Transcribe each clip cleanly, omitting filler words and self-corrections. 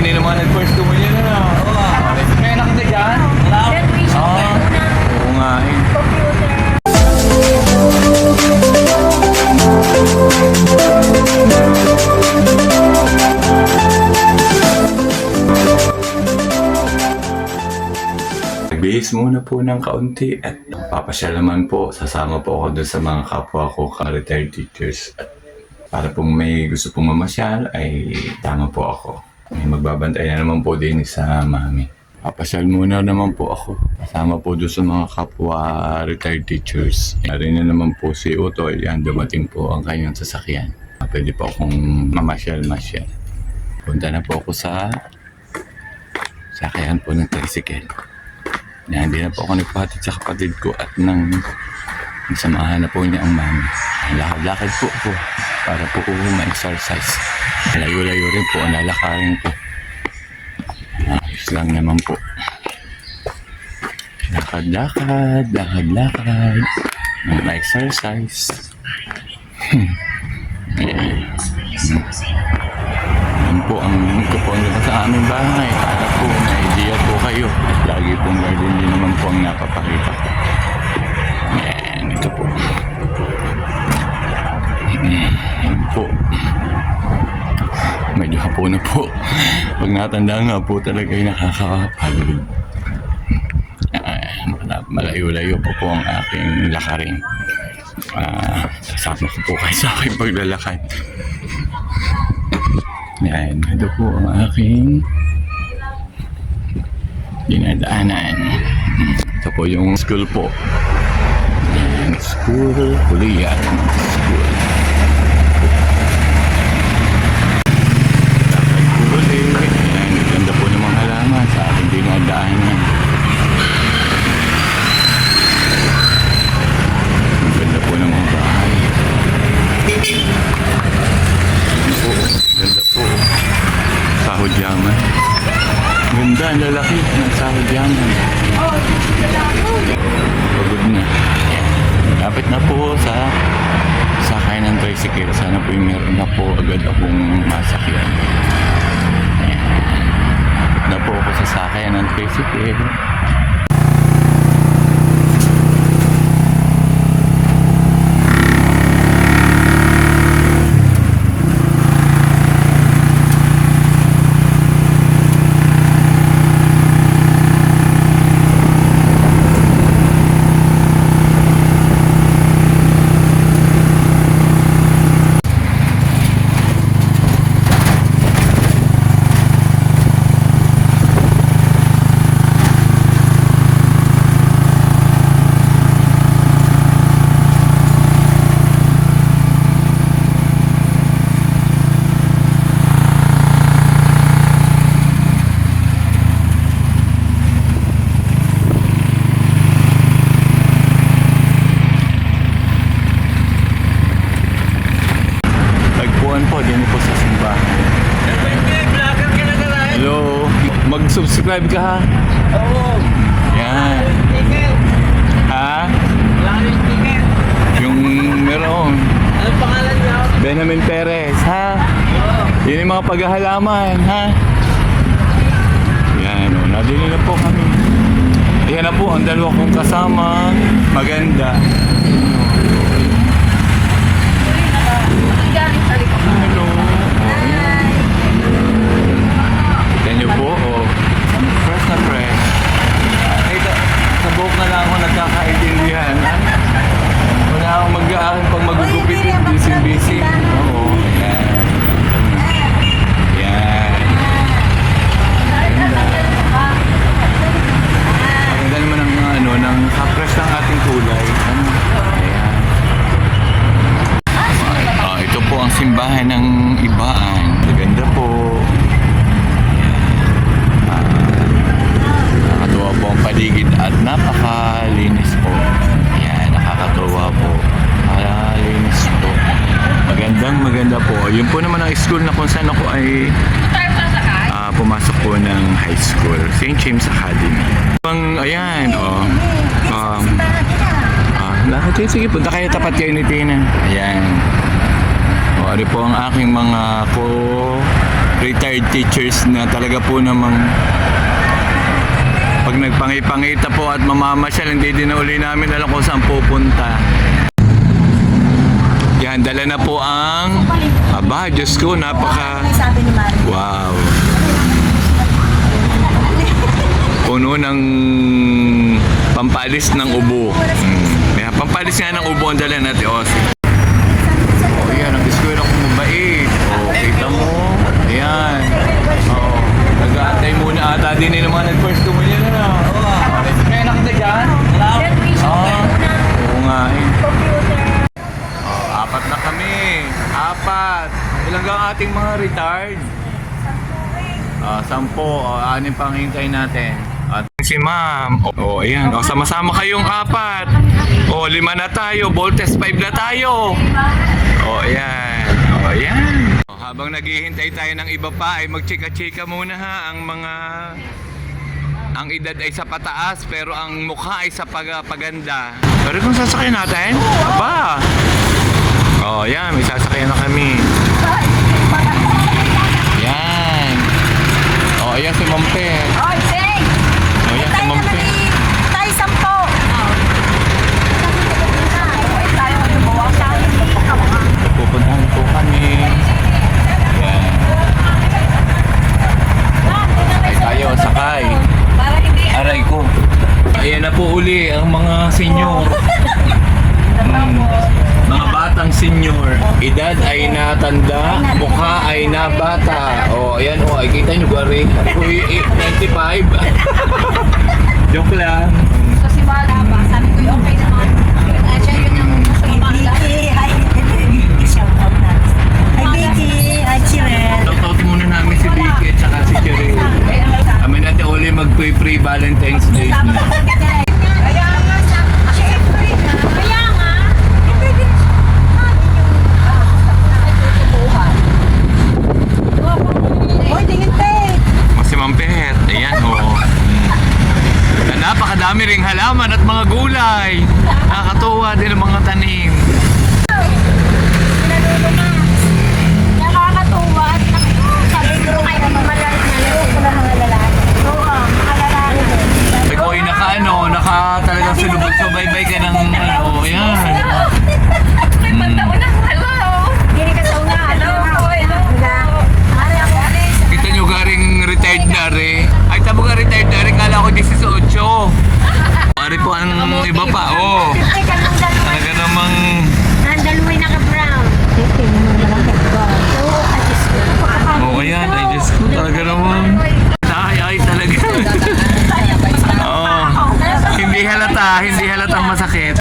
hindi naman nag-first kumunyo na. May nakita dyan? Oo nga eh. Nagbihis muna po ng kaunti at papasyal naman po. Sasama po ako doon sa mga kapwa ko retired teachers. At para po may gusto pong mamasyal ay tama po ako. May magbabantay na naman po din sa mami. Papasyal muna naman po ako. Kasama po doon sa mga kapwa retired teachers. Narin na naman po si Utoy. Yan, dumating po ang kanyang sasakyan. Pwede po akong mamasyal-masyal. Punta na po ako sa sakyan po ng tricycle. Hindi na po ako nagpahatid sa kapatid ko at nang samahan na po niya ang mami. Lakad-lakad po ako para po ma-exercise. Layo-layo rin po ang lalakarin ko. Ayos lang naman po. Lakad-lakad, lakad-lakad. Ma-exercise. Ayan. Yan po ang kupon nila sa aming bahay. Para po may idea po kayo. Lagi pong garden din naman po ang napapakita ko. Yan, ito po. Yan po. Medyo hapon na po. Pag natanda nga po talaga ay nakakapagod. Malayo-layo po ang aking lakarin. Sasama ko po kayo sa aking paglalakad. Yan, ito po ang aking dinadaanan. Ito po yung school po. Yan, school, kuliah, school. Lakad po ulit. Yan, ganda po ng mga halaman sa aking dinadaanan. Ganda po ng mga bahay. Ganda po. Sahod yaman. Ganda, ang lalaki ng sahod yaman. Pagod na. Lapit na po sa sakay ng tricycle. Sana po yung meron na po agad akong masakyan. Lapit na po ako sa sakay ng tricycle. Mag-subscribe ka ha? Oo. Yan. Ha? Yung meron. Anong pangalan niyo? Benjamin Perez, ha? Oo. Yun yung mga paghahalaman, ha? Yan, o. Nadili na po kami. Yan na po, ang dalawa kong kasama. Maganda. Hello. Yan nyo po, o. Fresh na fresh. Sa buhok na lang ako nagkakaintindihan. Wala akong mag-aaral pag magugupit. Busy-busy. Oo. Yan. Yan. Maganda naman ang ano, ng fresh ng ating kulay. Ano? Ayan. Ito po ang simbahan ng Ibaan. Maganda po. Nakakatuwa po ang paligid at napakalinis po. Yan, nakakatuwa po. Linis po. Maganda po. Yun po naman ang school na kung saan ako ay pumasok po ng high school. St. James Academy. Ayan, lakad. Sige, punta kayo, tapat kayo ni Tina. Ayan. Ari po ang aking mga retired teachers na talaga po namang pag nagpangipangita po at mamamasyal, hindi din na uli namin alam kung saan pupunta. Yan, dala na po ang... Aba, Diyos ko, napaka... Sabi ni Mari. Wow. Puno ng pampalis ng ubo. May pampalis nga ng ubo ang dala natin. O, yan, ang eskwela kong mabait. O, kita mo. Ayan. O, nag-aantay muna ata din yung mga nag-first communion na. May anak na dyan? Oo nga eh. Apat na kami. Apat. Ilang ang ating mga retired? 10. Anim pang hintay natin. At si ma'am. Ayan. Sama-sama kayong apat. 5 na tayo. Voltes 5 na tayo. Ayan. Ayan. Habang naghihintay tayo ng iba pa, ay magchika-chika muna ha. Ang edad ay sa pataas, pero ang mukha ay sa paganda. Pero kung sasakyan natin? Aba! Yan. May sasakyan na kami. Yan. Ayan si Mampe. Oy, Sing! Ayan si Mampe. Tayo 10. Tayo kayo bawa sa akin. Pupuntahan po kami. Yan. Ay tayo, sakay. Aray ko. Ayan na po uli ang mga senior. Mga batang senior. Edad ay natanda, mukha ay nabata. Ayan ay kita nyo ba rin? 95. Joke lang. So si Mala ba? Sabi ko okay naman. Siya yun ang masumanda. Hi, shout out natin. Hi, Vicky. Hi, Chirel. Shoutout muna namin si Vicky at saka si Cheryl. Kami natin uli mag-pre Valentine's Day na. Kaya nga, kaya nga, Hoy, tingin te! Si Mampet. Ayan napakadami ring halaman at mga gulay. Nakakatuwa din ang mga tanim. Nakakatuwa at sabi ko kayo naman mga lalaki. Oo, mga lalaki. Ikaw ay talagang sulubog-subaybay ka ng yan. Gini ka sa una. Kita nyo garing retired na rin. Ay, tabo ka retired na rin. Kala ko 18. Pari po ang iba pa. Talaga namang... Nandaluay na ka-brown. Ayan. Ay, Diyos ko. Talaga namang... Ay, talaga. Hindi halatang masakit.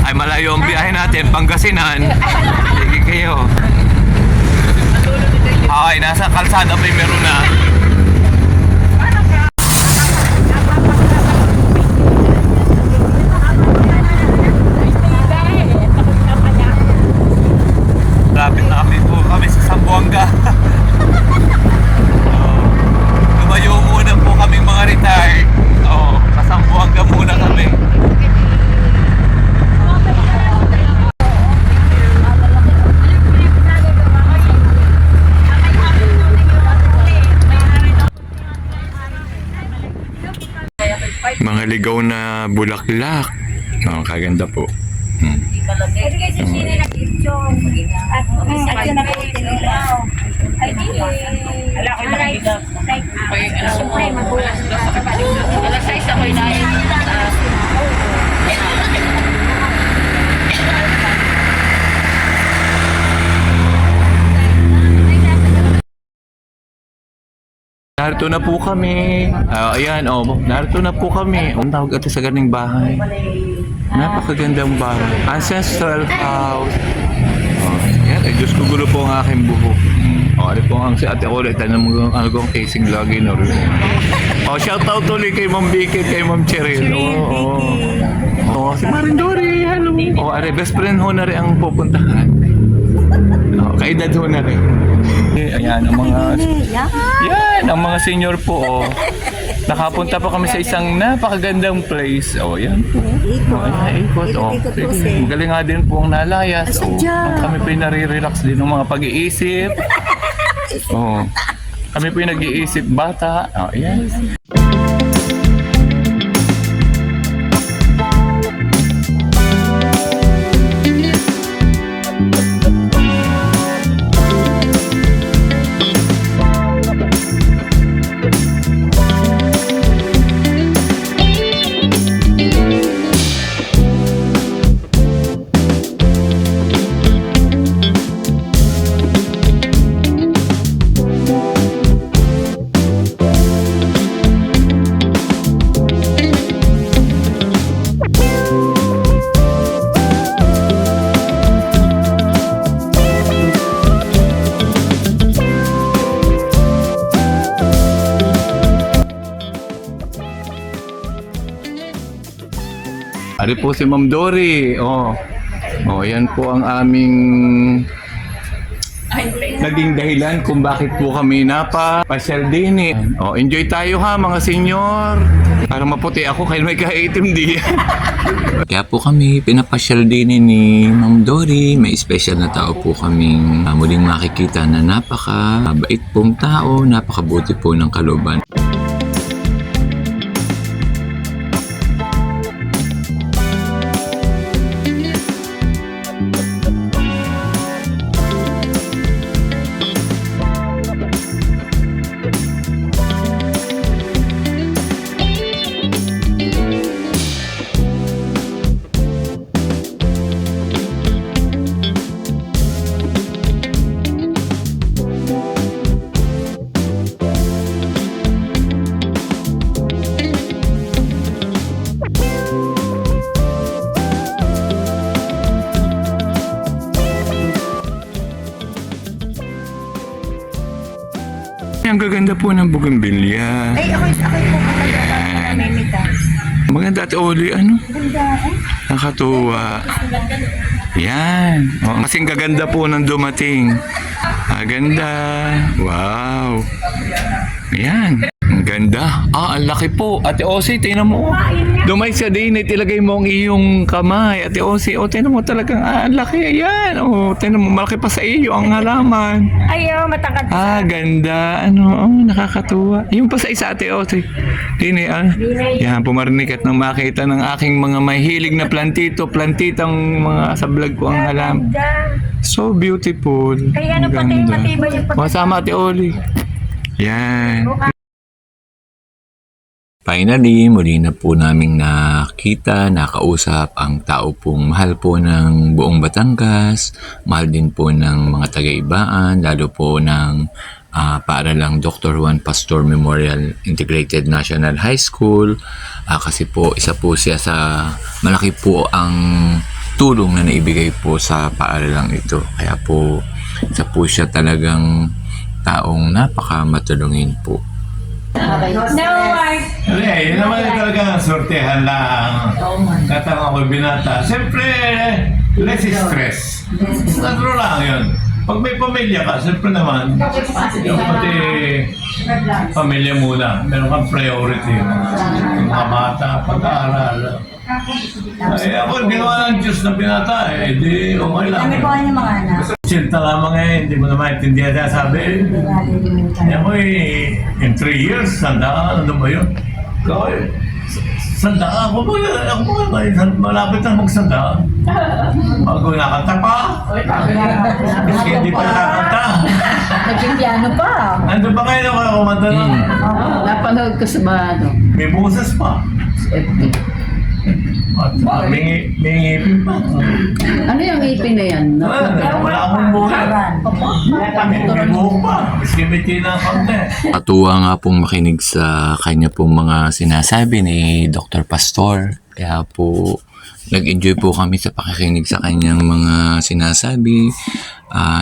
Ay malayo ang biyahe natin, Pangasinan. Sige kayo. Ay, nasa kalsada pa yung meron na. Lapit na kami sa Zamboanga. Lumayo muna po kami mga retired. Sa Zamboanga muna kami. Mga ligaw na bulaklak. Kaganda po. Pwede kayo sa sine na picture. At ito na po tinilaw. Ay, di. Ala ko na kita. Siyempre, mabulas na sa kapatid. Alas 6 ako inayin. Narito na po kami. Ayan, narito na po kami. Ang tawag ito sa ganing bahay. Napakagandang bahay. Ancestral house. Yan, ay Diyos ko, gulo po ang aking buhok. Ano po ang si ate ko ulit. Ano kong casing lagi na rin. Shout out ulit kay Ma'am Vicky, kay Ma'am Cheryl. Si Marindori, hello. Best friend ho na rin ang pupuntahan. Kaedad ho na rin. Ayan, ang mga... Yan, ang mga senior po. Nakapunta pa kami sa isang napakagandang place. Oh, yan po. Ikot. Oh, magaling nga din po ang nalayas. Oh, kami po yung nare-relax din ng mga pag-iisip. Oh, kami po yung nag-iisip bata. Oh, yan. Ari po si Ma'am Dory. Oh, yan po ang aming naging dahilan kung bakit po kami pasyal din eh. Oh, enjoy tayo ha mga senyor. Para maputi ako kahit may kaitim di. Kaya po kami pinapasyal din ni Ma'am Dory. May special na tao po kaming muling makikita na napaka-bait pong tao, napakabuti po ng kalooban. Ang gaganda po ng bougainvillea. Ay, ako po talaga namimitas. Maganda at Oli, ano? Ganda eh. Nakatuwa. Yan. Oh, kasing gaganda po ng dumating. Ganda. Wow. Yan. Ang ganda. Ang laki po. Ate Osi, tingnan mo. Dumay sa dinit, ilagay mo ang iyong kamay. Ate Osi, tingnan mo talagang, ang laki. Ayan. Tingnan mo, malaki pa sa iyo ang halaman. Ayaw, matangkad. Ganda. Nakakatuwa. Yung pa sa isa, Ate Osi. Dini, yan, pumarinig at nang makita ng aking mga mahilig na plantitang mga sa vlog ko ang halaman. So beautiful. Kaya pati matibay yung Masama Ate Oli. Yan. Finally, muli na po naming nakita, nakausap ang tao pong mahal po ng buong Batangas, mahal din po ng mga taga-ibaan, lalo po ng paaralang Dr. Juan Pastor Memorial Integrated National High School. Kasi po, isa po siya sa malaki po ang tulong na naibigay po sa paaralang ito. Kaya po, isa po siya talagang taong napakamatulungin po. Yun naman talaga sortehan lang. Katang ako binata. Siyempre, less stress. Natro lang yun. Pag may pamilya ka, siyempre naman, yung pati pamilya muna. Meron kang priority. Yung mga bata, pag-aaral. Ako, ginawa ng Diyos na binata, di okay lang. Kami po ang mga anak. Sinta lamang hindi mo na maintindihan na sabi. Ako in 3 years, sandaan, ano ba yun? Sandaan, ako malapit na magsandaan. Bago nakanta pa. Kasi hindi pa nakakanta. Naging piano pa. Ando ba kayo na kumanta na? Napanood ko sa mga May boses pa. FB. At may ngipin pa. Ano yung ipin na yan? Wala akong buhay. May buhok pa. Mas gamitin na konti. Katuwa nga pong makinig sa kanya pong mga sinasabi ni Dr. Pastor. Kaya po, nag-enjoy po kami sa pakikinig sa kanyang mga sinasabi.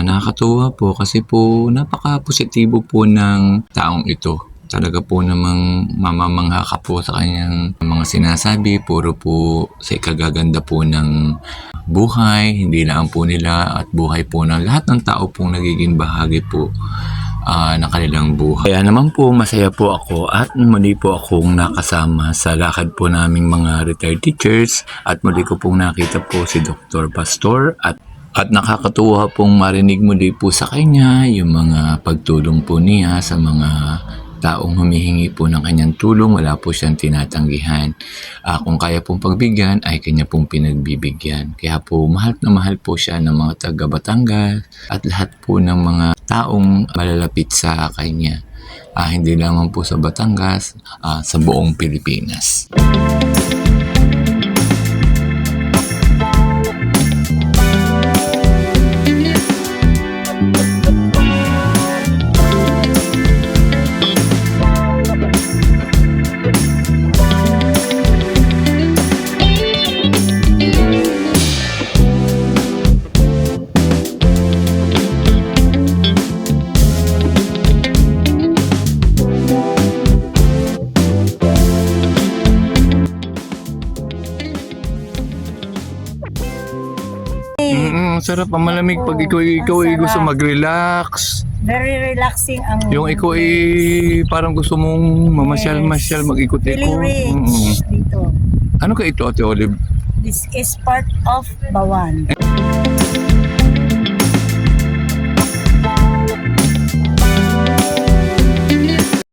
Nakakatuwa po kasi po napaka-positibo po ng taong ito. Talaga po namang mamamangha ka po sa kanyang mga sinasabi. Puro po sa ikagaganda po ng buhay, hindi lang po nila at buhay po ng lahat ng tao pong nagiging bahagi po ng kanilang buhay. Kaya naman po masaya po ako at muli po akong nakasama sa lakad po naming mga retired teachers at muli ko pong nakita po si Dr. Pastor at nakakatuwa pong marinig muli po sa kanya yung mga pagtulong po niya sa mga taong humihingi po ng kanyang tulong, wala po siyang tinatanggihan. Kung kaya pong pagbigyan, ay kanya pong pinagbibigyan. Kaya po mahal na mahal po siya ng mga taga Batangas at lahat po ng mga taong malalapit sa kanya. Hindi lamang po sa Batangas, sa buong Pilipinas. Sarap ang malamig pag ikaw ay gusto mag-relax. Very relaxing ang Yung ikaw ay parang gusto mong mamasyal-masyal, mag-ikot-ikot. village dito. Ano ka ito, Ate Olive? This is part of Bawan.